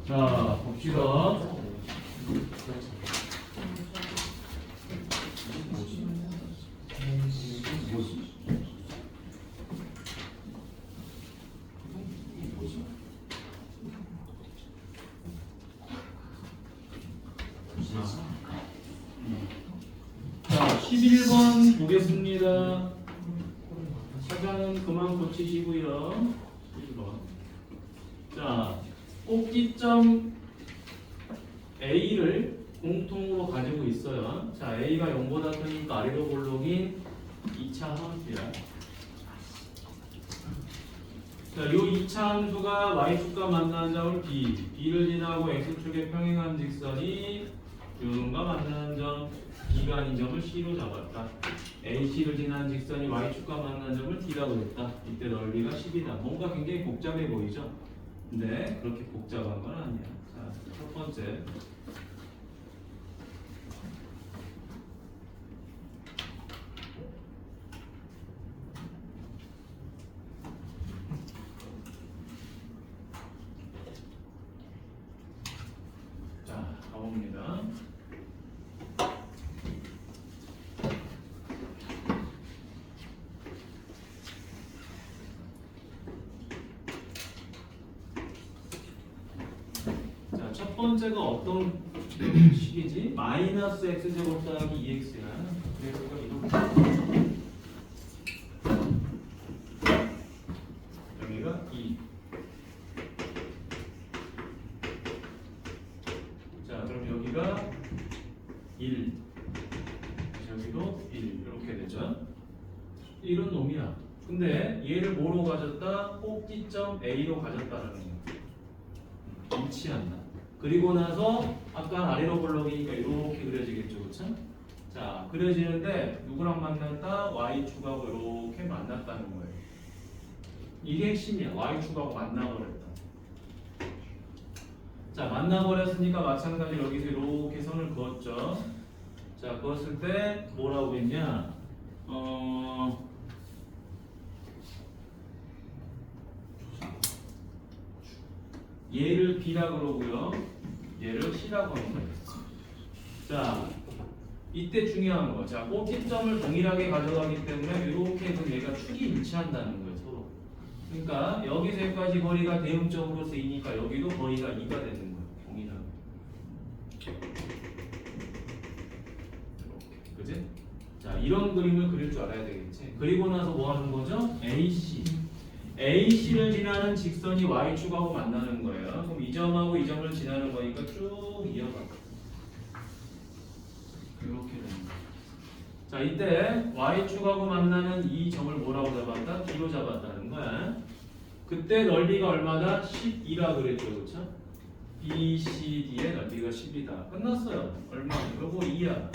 자, 봅시다. 자, 11번 보겠습니다. 사자는 그만 고치시고요. 1번. 자, 꼭지점 A를 공통으로 가지고 있어요. 자, A가 0보다 크니까 아래로 볼록인 2차 함수야. 자, 요 2차 함수가 Y축과 만나는 점을 B, B를 지나고 X축에 평행한 직선이 U가 만나는 점, B가 아닌 점을 C로 잡았다. AC를 지나는 직선이 Y축과 만나는 점을 D라고 했다. 이때 넓이가 10이다. 뭔가 굉장히 복잡해 보이죠? 근데 그렇게 복잡한 건 아니야. 자, 첫 번째. 자, 가봅니다. 자, 첫 번째가 어떤 식이지? 마이너스 x제곱 더하기 2x야. 그래서 이렇게 여기가 2. 자, 그럼 여기가 1. 여기도 1. 이렇게 되죠. 이런 놈이야. 근데 얘를 뭐로 가졌다? 꼭지점 A로 가졌다라는 거야. 일치한다. 그리고 나서 아까 아래로 볼록이니까 이렇게 그려지겠죠, 그렇죠? 자, 그려지는데 누구랑 만났다? Y축하고 이렇게 만났다는 거예요. 이게 핵심이야. Y축하고 만나버렸다. 자, 만나버렸으니까 마찬가지로 여기서 이렇게 선을 그었죠. 자, 그었을 때 뭐라고 했냐? 얘를 B라 그러고요. 얘를 C라고 하는 거예요. 자, 이때 중요한 거. 자, 꼭지점을 동일하게 가져가기 때문에 이렇게 해서 얘가 축이 일치한다는 거예요, 서로. 그러니까 여기서 여기까지 거리가 대응적으로 쓰이니까 여기도 거리가 2가 되는 거예요, 동일하게. 이렇게, 그지? 자, 이런 그림을 그릴 줄 알아야 되겠지. 그리고 나서 뭐 하는 거죠? AC. AC를 지나는 직선이 Y축하고 만나는 거예요. 그럼 이 점하고 이 점을 지나는 거니까 쭉 이어가. 이렇게 되는 거예요. 자, 이때 Y축하고 만나는 이 점을 뭐라고 잡았다? D로 잡았다는 거야. 그때 넓이가 얼마다? 12라 그랬죠, 그렇죠? BCD의 넓이가 10이다. 끝났어요. 얼마? 요거 2야.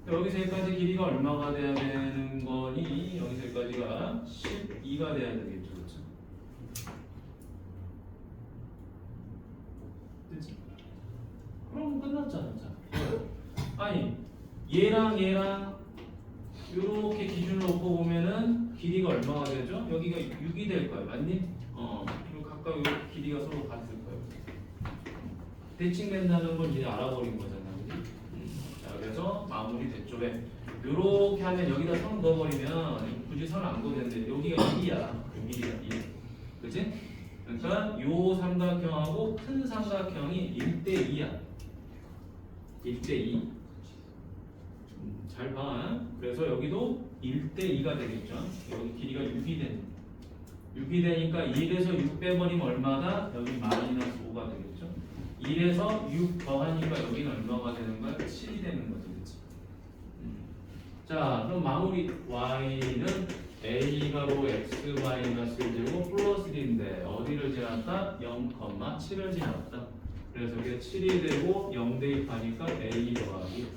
여기서 여기까지 길이가 얼마가 돼야 되는 거니? 여기서 여기까지가 12가 돼야 되겠죠, 그렇죠? 됐지? 그럼 끝났잖아. 자, 아니 얘랑 이렇게 기준을 놓고 보면은 길이가 얼마가 되죠? 여기가 6이 될 거야, 맞니? 그리고 각각 요 길이가 서로 같을 거예요. 대칭된다는 걸 이제 알아버린 거잖아, 그지? 자, 그래서 마무리 됐죠. 왜? 요렇게 하면 여기다 선 넣어버리면 굳이 선 안 그어되는데 여기가 1이야. 여기가 1. 그치? 그러니까 요 삼각형하고 큰 삼각형이 1대2야. 1대2. 잘 봐. 그래서 여기도 1대2가 되겠죠. 여기 길이가 6이 되는. 6이 되니까 1에서 6 빼버리면 얼마다? 여기 마이너스 5가 되겠죠. 1에서 6 더하니까 여기는 얼마가 되는 거야? 7이 되는 거지, 그치? 자, 그럼 마무리 y는 a가로 x 마이너스 1제곱 플러스 1인데 어디를 지났다? 0,7을 지났다. 그래서 이게 7이 되고 0 대입하니까 a 더하기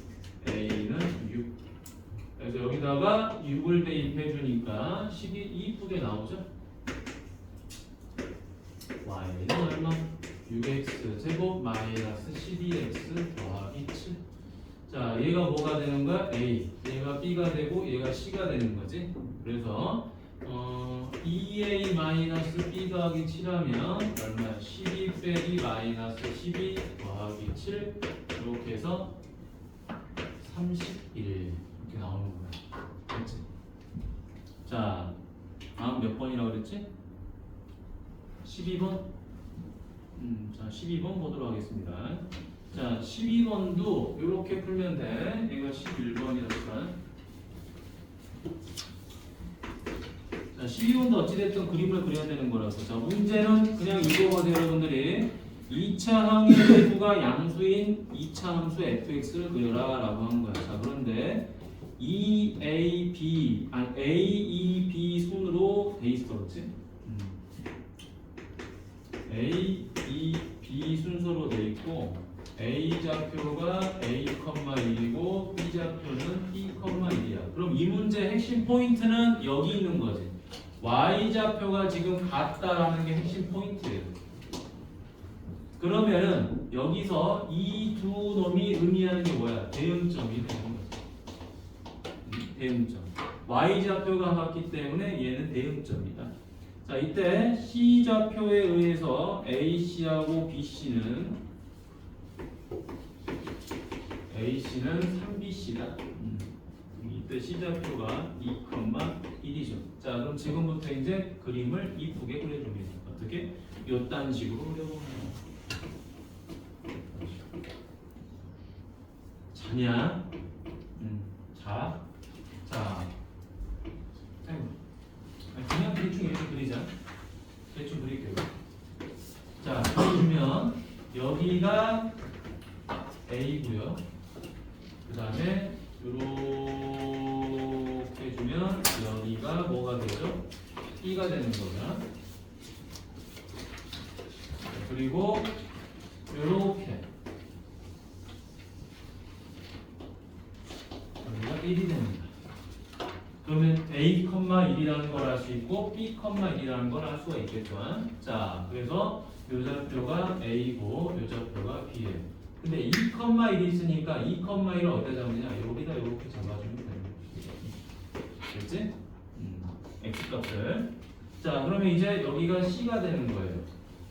a는 6. 그래서 여기다가 6을 대입해 주니까 식이 이쁘게 나오죠. y는 얼마? 6x 제곱 마이너스 12x 더하기 7. 자, 얘가 뭐가 되는 거야? A. 얘가 B가 되고 얘가 C가 되는 거지. 그래서 2a 마이너스 b 더하기 7하면 얼마야? 12 빼기 마이너스 12 더하기 7 이렇게 해서 31 이렇게 나오는 거야. 그렇지? 자, 다음 몇 번이라고 그랬지? 12번? 자, 12번 보도록 하겠습니다. 자, 12번도 이렇게 풀면 돼. 이거 11번이었어. 자, 12번도 어찌됐든 그림을 그려야 되는 거라서. 자, 문제는 그냥 이거거든요, 여러분들이. 2차 항의 배수가 양수인 2차 함수 fx를 그려라 라고 한 거야. 자, 그런데 A, E, B 순으로 돼 있어, 그렇지? A, E, B 순서로 돼 있고 A 좌표가 A, 1이고 B 좌표는 B, 1이야. 그럼 이 문제의 핵심 포인트는 여기 있는 거지. Y 좌표가 지금 같다라는 게 핵심 포인트예요. 그러면은 여기서 이 두 놈이 의미하는 게 뭐야? 대응점이 되는 거지. 대응점. Y 좌표가 같기 때문에 얘는 대응점이다. 자, 이때 C 좌표에 의해서 AC하고 BC는 AC는 3BC다. 이때 C 좌표가 2,1이죠. 자, 그럼 지금부터 이제 그림을 이쁘게 그려줍니다. 어떻게? 요딴 식으로 그려보면 자냐? 자, 그냥 대충 이렇게 그리자. 대충 그릴게요. 자, 그려주면 여기가 A고요. 그 다음에 이렇게 해주면 여기가 뭐가 되죠? B가 되는 거야. 그리고 이렇게 여기가 1이 됩니다. 그러면 A, 1이라는 걸 알 수 있고 B, 1이라는 걸 알 수가 있겠죠. 자, 그래서 요 좌표가 A고 요 좌표가 B예요. 근데 2, 1이 있으니까 2, 1을 어디다 잡느냐? 여기다 이렇게 잡아주면 되는 거지. 됐지? X값을. 자, 그러면 이제 여기가 C가 되는 거예요.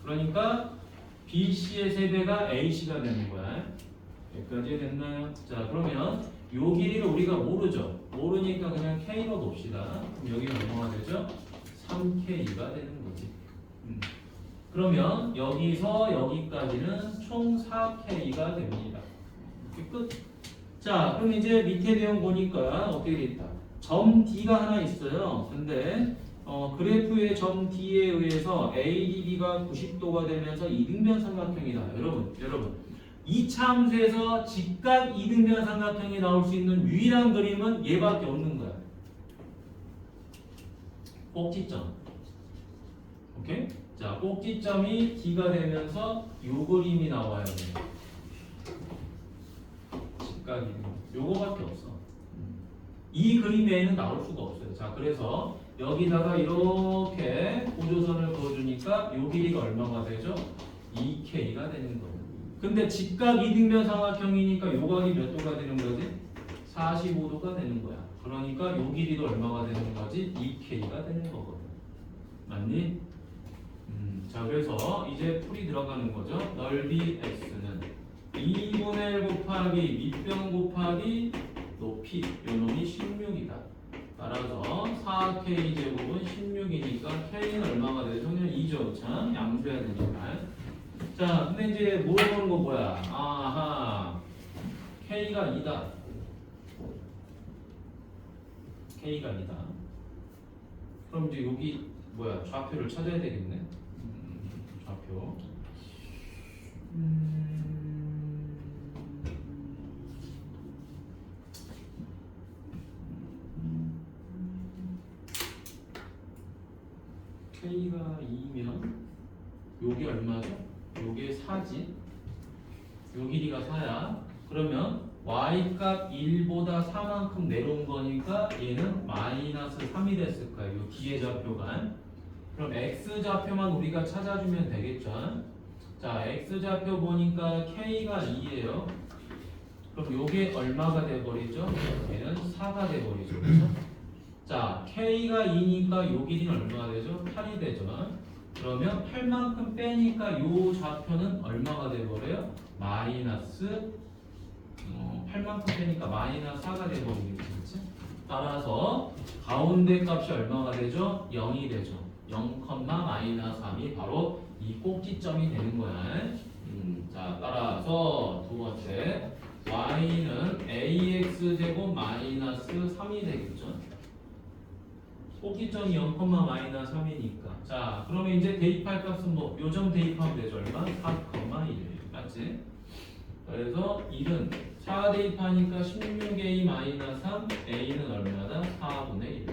그러니까 BC의 세배가 AC가 되는 거야. 여기까지 됐나요? 자, 그러면 요 길이를 우리가 모르죠. 모르니까 그냥 K로 놉시다. 그럼 여기는 얼마가 되죠? 3K가 되는 거지. 그러면 여기서 여기까지는 총 4K가 됩니다. 이렇게 끝. 자, 그럼 이제 밑에 내용 보니까 어떻게 돼 있다? 점 D가 하나 있어요. 근데 그래프의 점 D에 의해서 ADB가 90도가 되면서 이등변 삼각형이다. 여러분. 이 함수에서 직각 이등변 삼각형이 나올 수 있는 유일한 그림은 얘밖에 없는 거야. 꼭지점. 오케이? 자, 꼭지점이 D가 되면서 요 그림이 나와야 돼. 직각 이등변. 요거밖에 없어. 이 그림 외에는 나올 수가 없어요. 자, 그래서 여기다가 이렇게 보조선을 그어주니까 요 길이가 얼마가 되죠? 2K가 되는 거예요. 근데 직각 이등변 삼각형이니까 요 각이 몇 도가 되는 거지? 45도가 되는 거야. 그러니까 요 길이도 얼마가 되는 거지? 2K가 되는 거거든. 맞니? 자, 그래서 이제 풀이 들어가는 거죠. 넓이 X는 2분의 1 곱하기 밑변 곱하기 높이 요 놈이 16이다. 따라서 4K 제곱은 16이니까 K는 얼마가 되죠? 그냥 2죠. 참 양수해야 되니까. 자, 근데 이제 물어보는 거 뭐야? 아하, K가 2다. K가 2다. 그럼 이제 여기 뭐야? 좌표를 찾아야 되겠네. 좌표. K가 2면 요게 얼마죠? 요게 4지. 요 길이가 4야. 그러면 Y값 1보다 4만큼 내려온 거니까 얘는 마이너스 3이 됐을 거야. 요 뒤에 좌표가. 그럼 X좌표만 우리가 찾아주면 되겠죠. 자, X좌표 보니까 K가 2예요. 그럼 요게 얼마가 돼버리죠? 얘는 4가 돼버리죠. 그렇죠? 자, K가 2니까 요 길이는 얼마가 되죠? 8이 되죠. 그러면 8만큼 빼니까 요 좌표는 얼마가 돼버려요? 마이너스 8만큼 빼니까 마이너스 4가 돼버리겠지. 그치? 따라서 가운데 값이 얼마가 되죠? 0이 되죠. 0, 마이너스 3이 바로 이 꼭지점이 되는 거야. 자, 따라서 두 번째 y는 ax제곱 마이너스 3이 되겠죠. 꼭지점이 0, 마이너스 3이니까. 자, 그러면 이제 대입할 값은 뭐 요점 대입하면 되죠. 얼마? 4,1 맞지? 그래서 1은 4 대입하니까 16a 마이너스 3 a는 얼마다? 4분의 1.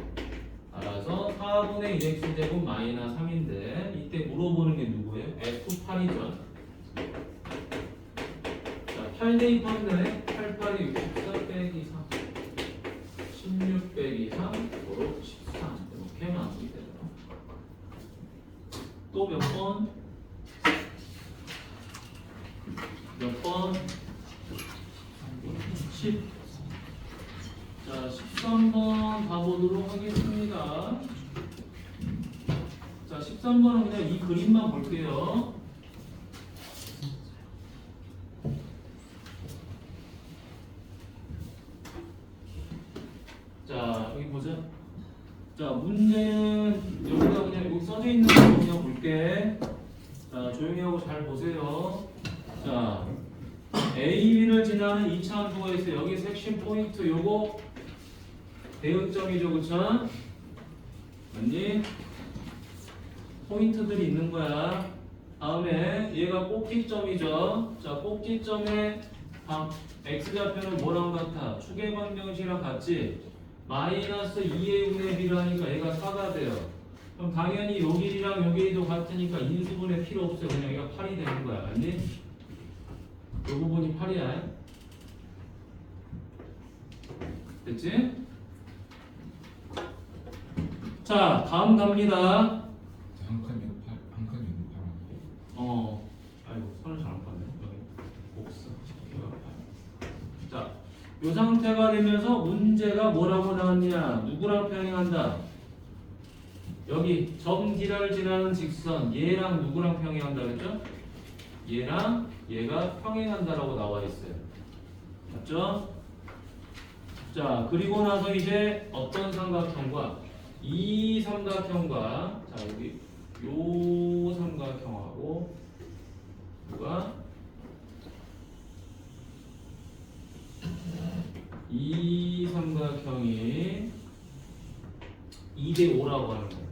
따라서 4분의 1x제곱 마이너스 3인데 이때 물어보는 게 누구예요? F8이죠. 자, 8 대입하면 되네. 8, 8이 64 빼기 3 16 빼기 3 고로 13 이렇게 나오게 되죠. 또 몇 번? 몇 번? 10. 자, 13번 가보도록 하겠습니다. 자, 13번은 그냥 이 그림만 볼게요. 자, 여기 보자. 자, 문제는 여기가 그냥 여기 써져 있는 거 그냥 볼게. 자, 조용히 하고 잘 보세요. 자, A, B를 지나는 2차 함수가 있어요. 여기 핵심 포인트 요거 대응점이죠, 그쵸? 맞니? 포인트들이 있는 거야. 다음에 얘가 꼭지점이죠. 자, 꼭지점의 x좌표는 뭐랑 같아? 축의 방정식이랑 같지? 마이너스 2의 분의 b라니까 얘가 4가 돼요. 그럼 당연히 요 길이랑 요 길이도 같으니까 인수분해 필요 없어요. 그냥 얘가 8이 되는 거야. 맞니? 요 부분이 8이야. 됐지? 자, 다음 갑니다. 한 칸이 8, 한 칸이 8. 아이고, 선을 잘못 봤네. 여기 곡선. 자, 요 상태가 되면서 문제가 뭐라고 나왔냐? 누구랑 평행한다? 여기 점 D를 지나는 직선 얘랑 누구랑 평행한다 그랬죠? 얘랑 얘가 평행한다라고 나와 있어요. 맞죠? 자, 그리고 나서 이제 어떤 삼각형과 이 삼각형과 자, 여기 요 삼각형하고 누가 이 삼각형이 2대 5라고 하는 거예요.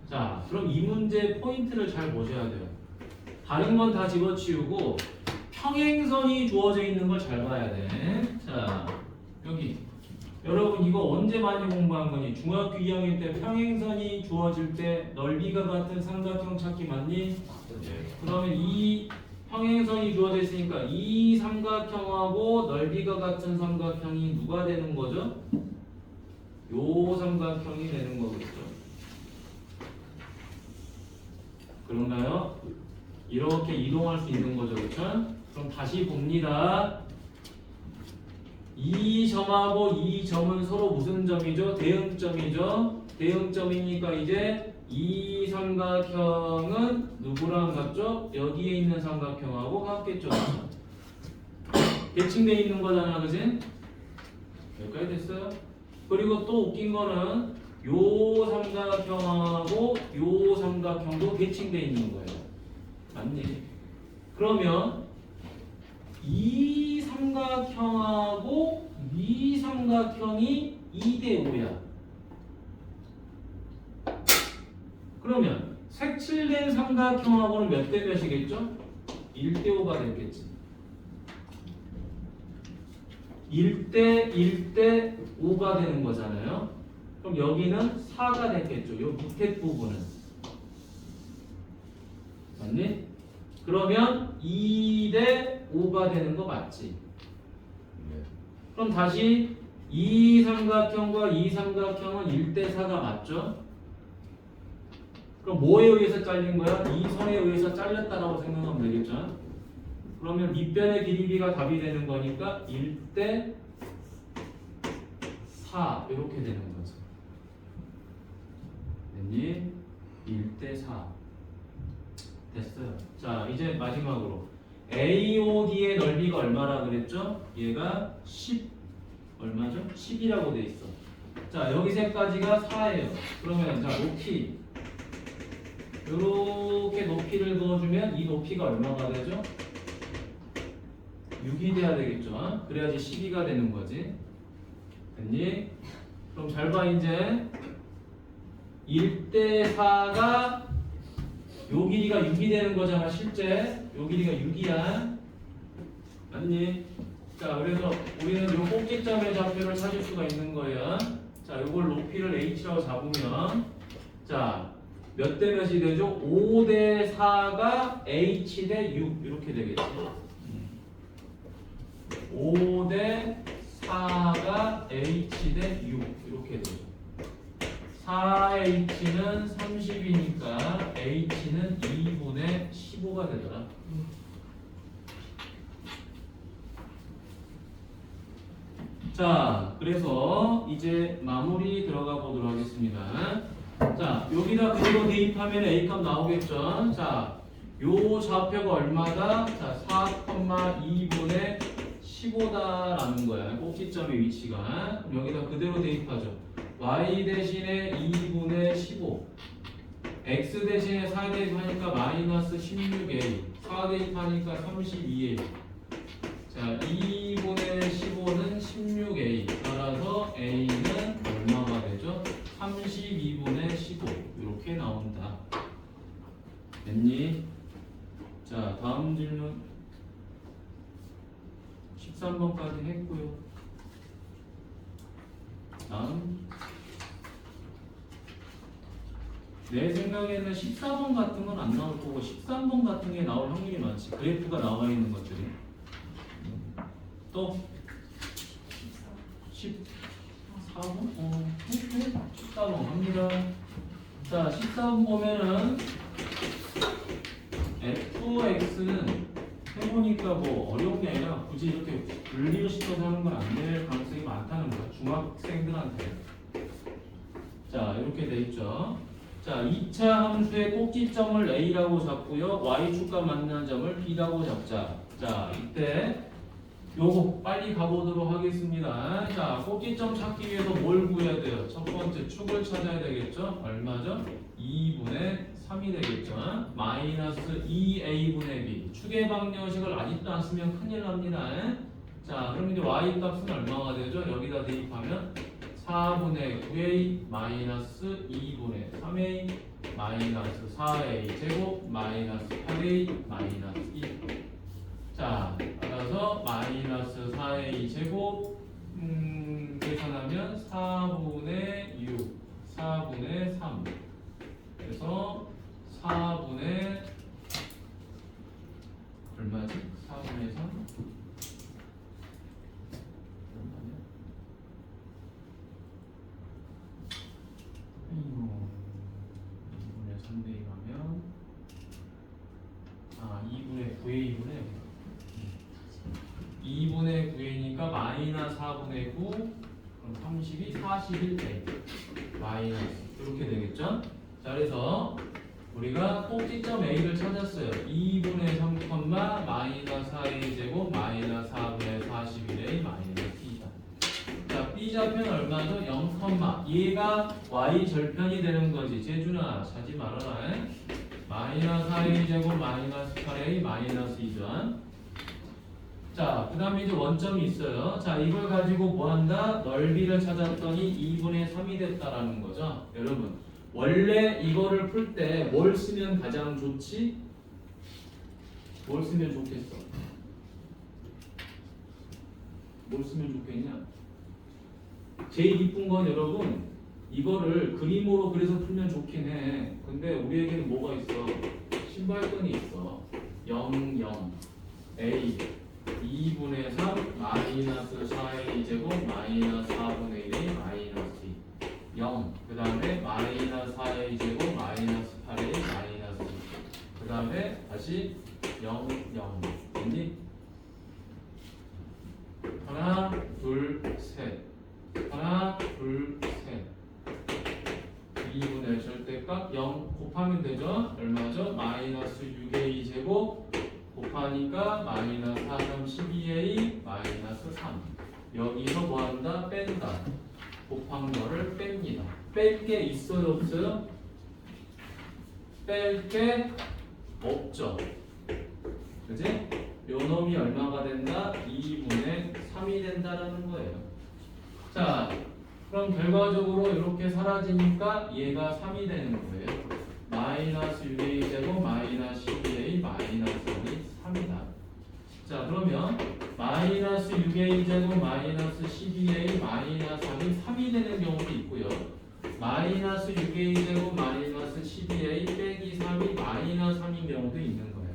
자, 그럼 이 문제 포인트를 잘 보셔야 돼요. 다른 건 다 집어치우고 평행선이 주어져 있는 걸 잘 봐야 돼. 자, 여기 여러분 이거 언제 많이 공부한 거니? 중학교 2학년 때 평행선이 주어질 때 넓이가 같은 삼각형 찾기 맞니? 그러면 이 평행선이 주어져 있으니까 이 삼각형하고 넓이가 같은 삼각형이 누가 되는 거죠? 요 삼각형이 되는 거겠죠. 그런가요? 이렇게 이동할 수 있는 거죠, 그렇죠? 그럼 다시 봅니다. 이 점하고 이 점은 서로 무슨 점이죠? 대응점이죠. 대응점이니까 이제 이 삼각형은 누구랑 같죠? 여기에 있는 삼각형하고 같겠죠. 대칭되어 있는 거잖아, 그지? 여기까지 됐어요? 그리고 또 웃긴 거는 요 삼각형하고 요 삼각형도 대칭되어 있는 거예요. 맞니? 그러면 이 삼각형하고 이 삼각형이 2대 5야. 그러면 색칠된 삼각형하고는 몇 대 몇이겠죠? 1대 5가 됐겠지. 1대 1대 5가 되는 거잖아요. 그럼 여기는 4가 됐겠죠. 요 밑에 부분은. 맞니? 그러면 2대 5가 되는 거 맞지? 네. 그럼 다시 이 삼각형과 이 삼각형은 1대 4가 맞죠? 그럼 뭐에 의해서 잘린 거야? 이 선에 의해서 잘렸다라고 생각하면 되겠죠? 그러면 밑변의 길이가 답이 되는 거니까 1대 4 이렇게 되는 거죠. 됐니? 1대 4 됐어요. 자 이제 마지막으로 AOD의 넓이가 얼마라 그랬죠? 얘가 10 얼마죠? 10이라고 돼 있어. 자 여기서까지가 4예요. 그러면 자 높이 이렇게 높이를 그어주면 이 높이가 얼마가 되죠? 6이 돼야 되겠죠? 그래야지 12가 되는 거지. 됐니? 그럼 잘 봐 이제 1대 4가 요 길이가 6이 되는 거잖아 실제. 요 길이가 6이야. 맞니? 자 그래서 우리는 요 꼭지점의 좌표를 찾을 수가 있는 거야. 자 요걸 높이를 h라고 잡으면 자 몇 대 몇이 되죠? 5대 4가 h 대 6 이렇게 되겠지. 5대 4가 h 대 6 이렇게 되죠. 4h는 30이니까 h는 2분의 15가 되더라. 자, 그래서 이제 마무리 들어가 보도록 하겠습니다. 자, 여기다 그대로 대입하면 A값 나오겠죠? 자, 요 좌표가 얼마다? 자, 4,2분의 15다라는 거야. 꼭지점의 위치가. 그럼 여기다 그대로 대입하죠. y 대신에 2분의 15. x 대신에 4 대입하니까 마이너스 16a. 4 대입하니까 32a. 자, 2분의 15는 16a. 따라서 a는 얼마가 되죠? 32분의 15. 이렇게 나온다. 됐니? 자, 다음 질문. 13번까지 했고요. 다음. 내 생각에는 14번 같은 건 안 나올 거고 13번 같은 게 나올 확률이 많지. 그래프가 나와 있는 것들이. 또 14번? 14번 갑니다. 자, 14번 보면은 fx는 해보니까 뭐 어려운 게 아니라 굳이 이렇게 분리를 시켜서 하는 건 안 될 가능성이 많다는 거야. 중학생들한테. 자, 이렇게 돼 있죠. 자, 2차 함수의 꼭지점을 a라고 잡고요. y축과 만나는 점을 b라고 잡자. 자, 이때 요거 빨리 가보도록 하겠습니다. 자, 꼭지점 찾기 위해서 뭘 구해야 돼요? 첫 번째 축을 찾아야 되겠죠? 얼마죠? 2분의 3이 되겠죠? 마이너스 2a분의 b. 축의 방정식을 아직도 안 쓰면 큰일 납니다. 자, 그럼 이제 y 값은 얼마가 되죠? 여기다 대입하면 4분의 9a 마이너스 2분의 3a 마이너스 4a 제곱 마이너스 8a 마이너스 1. 자, 따라서 마이너스 4a 제곱 계산하면 4분의 6, 4분의 3. 그래서 4분의 얼마지? 4분의 3? 얼마냐? 2분의 3 대입하면 2분의 9a분의 2분의 9이니까 마이너스 4분의 9 그럼 32, 41a 마이너스 이렇게 되겠죠? 자 그래서 우리가 꼭지점 A를 찾았어요. 2분의 3, 마이너스 4a 제곱 마이너스 4분의 41a 마이너스 B다. 자 B좌표는 얼마죠? 0, 얘가 Y 절편이 되는 거지. 재준아 자지 말아라. 마이너스 4a 제곱 마이너스 8a 마이너스 2죠. 자, 그 다음에 이제 원점이 있어요. 자, 이걸 가지고 뭐 한다? 넓이를 찾았더니 2분의 3이 됐다라는 거죠. 여러분, 원래 이거를 풀 때 뭘 쓰면 가장 좋지? 뭘 쓰면 좋겠어? 뭘 쓰면 좋겠냐? 제일 이쁜 건 여러분, 이거를 그림으로 그래서 풀면 좋긴 해. 근데 우리에게는 뭐가 있어? 신발끈이 있어. 0, 0, A. 2분의 3 마이너스 4a 제곱 마이너스 4분의 1a 마이너스 2 0. 그 다음에 마이너스 4a 제곱 마이너스 8a 마이너스 2. 그 다음에 다시 0, 0 됐니? 하나 둘 셋 하나, 둘, 셋. 2분의 절대값 0 곱하면 되죠? 얼마죠? 마이너스 6a 제곱 곱하니까 마이너스 4, 3, 12a 마이너스 3. 여기서 뭐한다? 뺀다. 곱한 거를 뺍니다. 뺄 게 있어요? 없어요? 뺄 게 없죠. 그지? 요 놈이 얼마가 된다? 2분의 3이 된다라는 거예요. 자, 그럼 결과적으로 이렇게 사라지니까 얘가 3이 되는 거예요. 마이너스 6a 제곱 마이너스 12a 마이너스 3이 3이다. 자, 그러면 마이너스 6a 제곱 마이너스 12a 마이너스 3이 3이 되는 경우도 있고요. 마이너스 6a 제곱 마이너스 12a 빼기 3이 마이너스 3인 경우도 있는 거예요.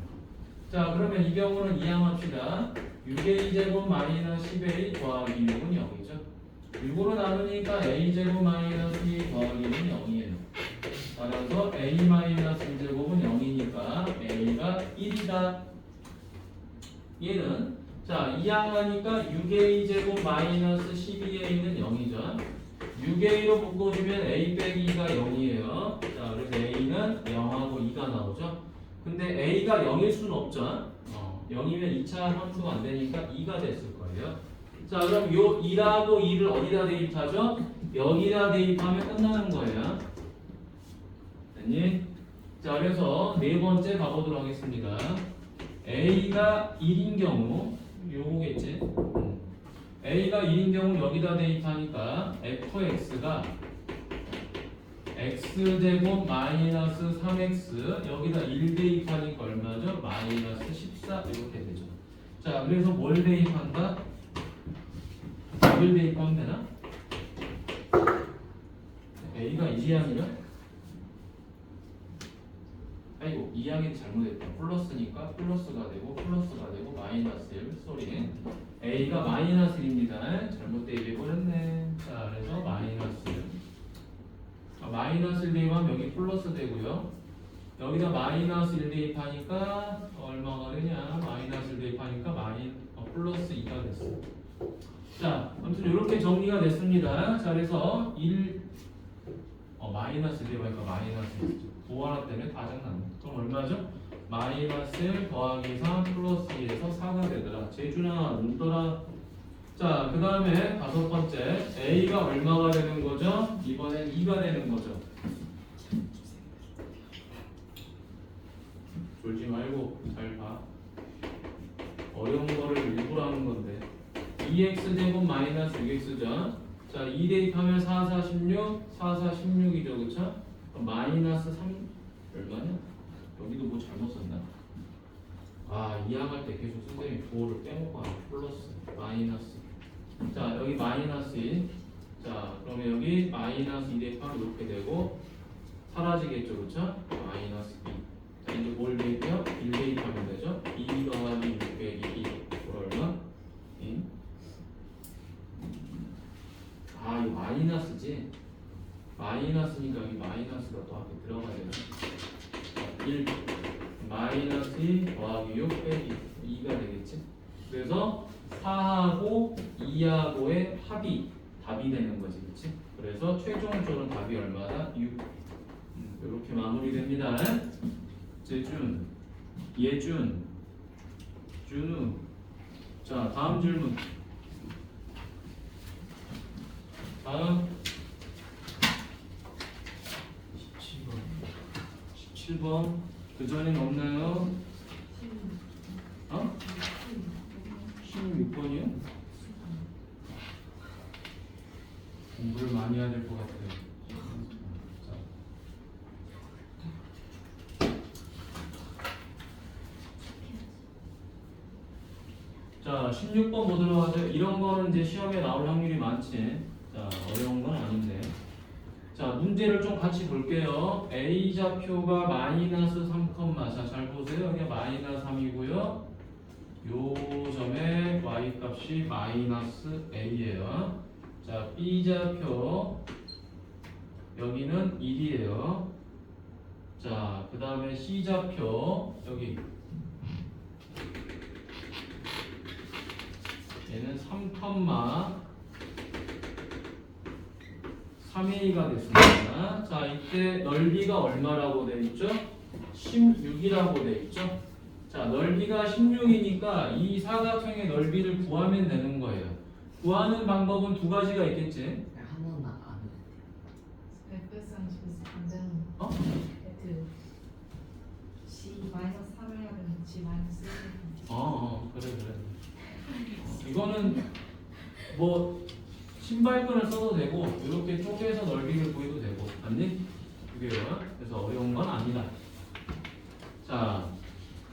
자, 그러면 이 경우는 이항합시다. 6a 제곱 마이너스 10a 더하기 6은 0이죠. 6으로 나누니까 a제곱 마이너스 2 더하기 1은 0이에요. 따라서 a 마이너스 1제곱은 0이니까 a가 1이다. 얘는 자 이항하니까 6a 제곱 마이너스 12a는 0이죠. 6a로 묶어주면 a 빼기 2가 0이에요. 자 그래서 a는 0하고 2가 나오죠. 근데 a가 0일 수는 없죠. 0이면 2차 함수가 안 되니까 2가 됐을 거예요. 자 그럼 요 2하고 2를 어디다 대입하죠? 여기다 대입하면 끝나는 거예요. 됐니? 자 그래서 네 번째 가보도록 하겠습니다. A가 1인 경우 요거겠지? A가 1인 경우 여기다 대입하니까 fx가 x제곱 마이너스 3x 여기다 1 대입하니까 얼마죠? 마이너스 14 이렇게 되죠. 자 그래서 뭘 대입한다? 1 대입하면 되나? A가 2항이면? 아이고 2항이 잘못했다. 플러스니까 플러스가 되고 마이너스 1 쏘리 A가 마이너스 1입니다. 잘못 대입해버렸네. 자 그래서 마이너스 1 마이너스 1 대입하면 여기 플러스 되고요. 여기다 마이너스 1 대입하니까 얼마가 되냐? 마이너스 1 대입하니까 플러스 2가 됐어. 자, 아무튼 이렇게 정리가 됐습니다. 자, 그래서 1 마이너스 1 대입하니까 마이너스 1 5하나 때문에 다 장난네. 그럼 얼마죠? 마이너스 1 더하기 3 플러스 2에서 4가 되더라. 제주나 눈떠라. 자, 그 다음에 다섯 번째 A가 얼마가 되는 거죠? 이번엔 2가 되는 거죠. 졸지 말고 잘 봐. 어려운 거를 일부러 하는 건데 2x제곱 마이너스 6x죠. 자, 2 대입하면 4, 4, 16 4, 4, 16이죠. 그쵸? 마이너스 3 얼마냐? 여기도 뭐 잘못 썼나? 아, 이항할 때 계속 선생님이 부호를 빼먹고 하네. 플러스 마이너스. 자 여기 마이너스 2. 자 그러면 여기 마이너스 2 대입하면 이렇게 되고 사라지겠죠. 그쵸? 마이너스 2. 자 이제 뭘 대입해요? 1 대입하면 되죠. 2 더하기 6 빼기 2 얼마? 2. 아 이거 마이너스지. 마이너스니까 여기 마이너스가 또 앞에 들어가야 되나? 1 마이너스 2 더하기 6 빼기 2가 되겠지. 그래서 4하고 2하고의 합이 답이 되는 거지, 그렇지? 그래서 최종적으로 답이 얼마다? 6. 이렇게 마무리됩니다. 재준, 예준, 준우. 자, 다음 질문. 다음 17번. 그 전에는 없나요? 16번이요? 공부를 많이 해야 될 것 같아요. 자, 16번 보도록 하죠. 이런 거는 이제 시험에 나올 확률이 많지. 자, 어려운 건 아닌데. 자, 문제를 좀 같이 볼게요. A 좌표가 마이너스 3,4. 잘 보세요. 여기 마이너스 3이고요. 요 점의 y 값이 마이너스 a예요. 자, B 좌표 여기는 1이에요. 자, 그 다음에 C 좌표 여기 얘는 3, 3a가 됐습니다. 자, 이때 넓이가 얼마라고 돼 있죠? 16이라고 돼 있죠? 자, 넓이가 16이니까 이 사각형의 넓이를 구하면 되는 거예요. 구하는 방법은 두 가지가 있겠지. 그냥 한 번만 안 해도 F상 비슷한데 어? F G 마이너스 3을 해야 되는 G 마이너스 1. 그래. 이거는 뭐 신발끈을 써도 되고 이렇게 쪼개서 넓이를 구해도 되고, 맞니? 그게요. 그래서 어려운 건 아니다. 자,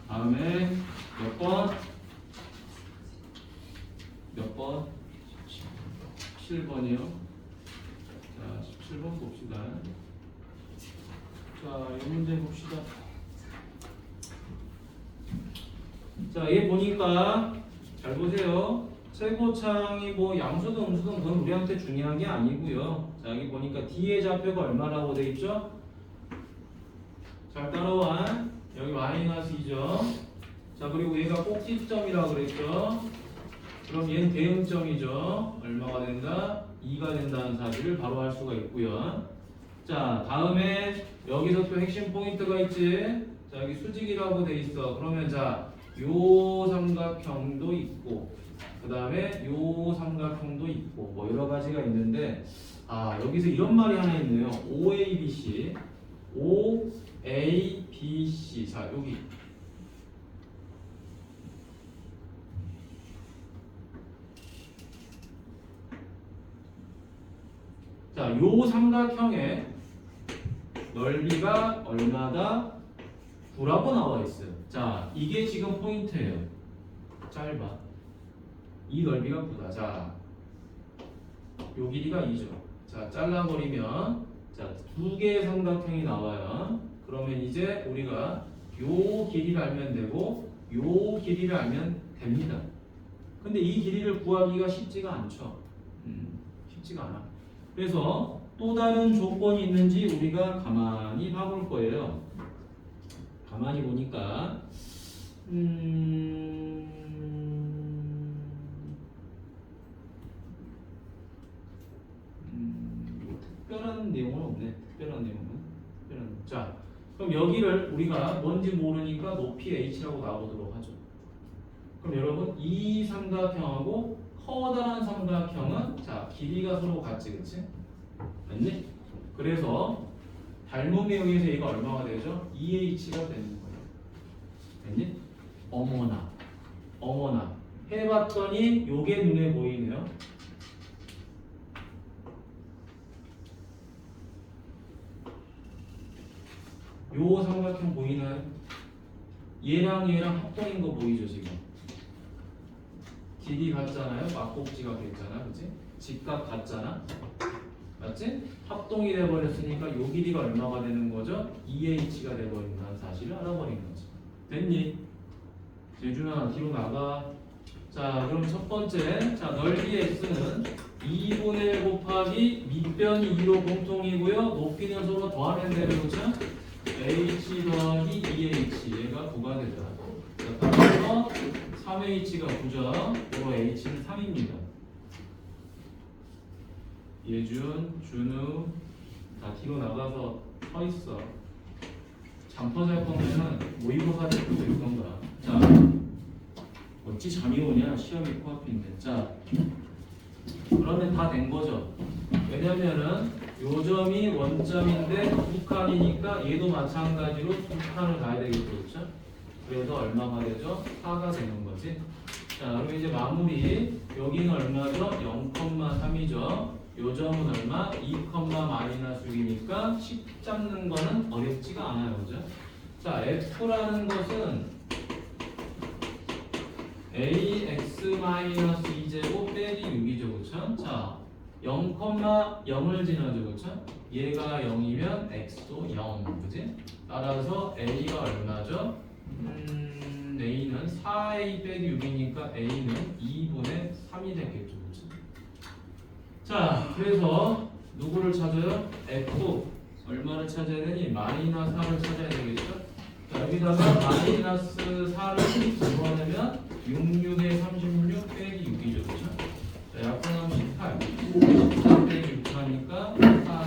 다음에 몇 번? 몇 번? 7번이요. 자, 17번 봅시다. 자, 이 문제 봅시다. 자, 얘 보니까 잘 보세요. 최고창이 뭐 양수든 음수든 그건 우리한테 중요한 게 아니고요. 자, 여기 보니까 D의 좌표가 얼마라고 돼 있죠? 잘 따라와. 여기 마이너스 2죠. 자, 그리고 얘가 꼭지점이라고 그랬죠. 그럼 얘는 대응점이죠. 얼마가 된다? 2가 된다는 사실을 바로 알 수가 있고요. 자, 다음에 여기서 또 핵심 포인트가 있지. 자, 여기 수직이라고 돼 있어. 그러면 자, 요 삼각형도 있고, 그 다음에 요 삼각형도 있고, 뭐 여러 가지가 있는데, 여기서 이런 말이 하나 있네요. OABC, OABC. 자, 여기. 자, 요 삼각형의 넓이가 얼마다? 9라고 나와 있어요. 자, 이게 지금 포인트예요. 짧아. 이 넓이가 9다. 자, 요 길이가 2죠. 자, 잘라버리면 자, 두 개의 삼각형이 나와요. 그러면 이제 우리가 요 길이를 알면 되고 요 길이를 알면 됩니다. 근데 이 길이를 구하기가 쉽지가 않죠. 쉽지가 않아. 그래서 또 다른 조건이 있는지 우리가 가만히 봐볼 거예요. 가만히 보니까 특별한 내용은 없네. 자, 그럼 여기를 우리가 뭔지 모르니까 높이 h라고 나오도록 하죠. 그럼 여러분 이 삼각형하고 커다란 삼각형은 자, 길이가 서로 같지, 그치? 맞니? 그래서 닮음에 의해서 얘가 얼마가 되죠? 2h가 되는 거예요. 됐니? 어머나 해봤더니 요게 눈에 보이네요. 요 삼각형 보이나요? 얘랑 합동인 거 보이죠 지금? 길이 같잖아요. 막꼭지가 됐잖아, 그치? 직각 같잖아, 맞지? 합동이 돼버렸으니까 요 길이가 얼마가 되는 거죠? 2h가 돼버린다는 사실을 알아버린 거죠. 됐니? 재준아 뒤로 나가. 자, 그럼 첫 번째, 자, 넓이 x는 2분의 1 곱하기 밑변이 2로 공통이고요. 높이는 서로 더하면 되는 거죠? h 더하기 2h, 얘가 9가 되다. 자, 따라서 3h가 9죠. 그리고 h는 3입니다. 예준, 준우 다 뒤로 나가서 서 있어. 잠터 잘 거면은 모의고사 때 쓰고 있던가. 자, 어찌 잠이 오냐? 시험이 코앞인데. 자, 그러면 다 된 거죠. 왜냐면은 요 점이 원점인데 두 칸이니까 얘도 마찬가지로 두 칸을 가야 되겠죠, 그렇죠? 그래서 얼마가 되죠? 4가 되는 거지. 자, 그럼 이제 마무리. 여기는 얼마죠? 0,3이죠. 요 점은 얼마? 2,-6이니까 10 잡는 거는 어렵지가 않아요, 그죠? 자, F라는 것은 ax-2제곱 빼기 6이죠, 그쵸? 자, 0,0을 지나죠, 그쵸? 얘가 0이면 x도 0, 그지? 따라서 a가 얼마죠? a는 4a 빼기 6이니까 a는 2분의 3이 되겠죠, 그쵸? 자, 그래서 누구를 찾아요? f 얼마를 찾아야 되니? 마이너스 4를 찾아야 되겠죠? 자, 여기다가 마이너스 4를 집어내면 66에 36 빼기 6이죠, 그렇죠? 자, 약분하면 18 14 빼기 6 하니까 4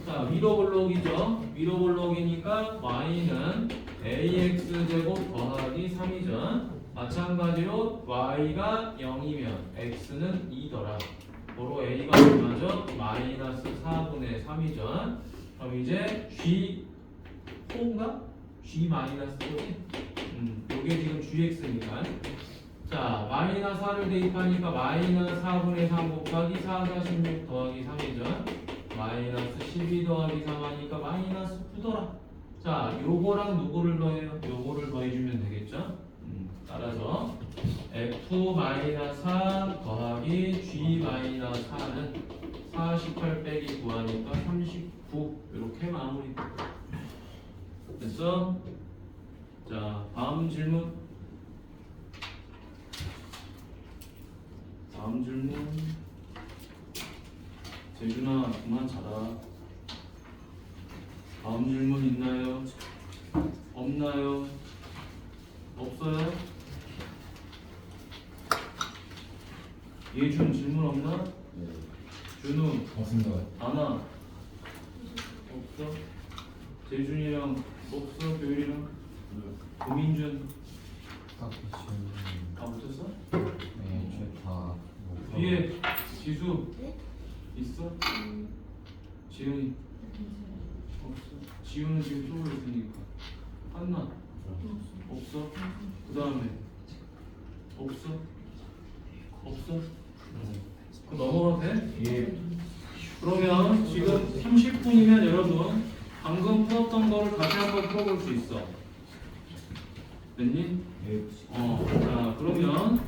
자, 위로 블록이죠. 위로 블록이니까 y는 ax제곱 더하기 3이죠. 마찬가지로 y가 0이면 x는 2더라. 도로 a가 얼마죠? 마이너스 4분의 3이죠. 그럼 이제 g 4인가? g 마이너스 4지? 요게 지금 gx니까. 자, 마이너스 4를 대입하니까 마이너스 4분의 3 곱하기 4-6 더하기 3이죠. 마이너스 12 더하기 3 하니까 마이너스 9더라. 자, 요거랑 누구를 더해요? 요거를 더해주면 되겠죠? 따라서 f-4 더하기 g-4는 48 빼기 9하니까 39 이렇게 마무리 됐어? 자, 다음 질문. 다음 질문. 재준아 그만 자라. 다음 질문 있나요? 없나요? 없어요? 예준 질문 없나? 네. 준우 없습니다. 아나 없어? 재준이랑 없어? 교율이랑 고민준 딱히 지금 다 붙었어? 네, 저다 뒤에 지수 있어? 지은이 없어? 지우는 지금 쏘고 있으니까 한나 없어? 그 다음에 없어? 없어? 그럼 넘어가도 돼? 예. 그러면 지금 30분이면 여러분 방금 풀었던 거를 다시 한번 풀어볼 수 있어. 됐니? 예. 자 그러면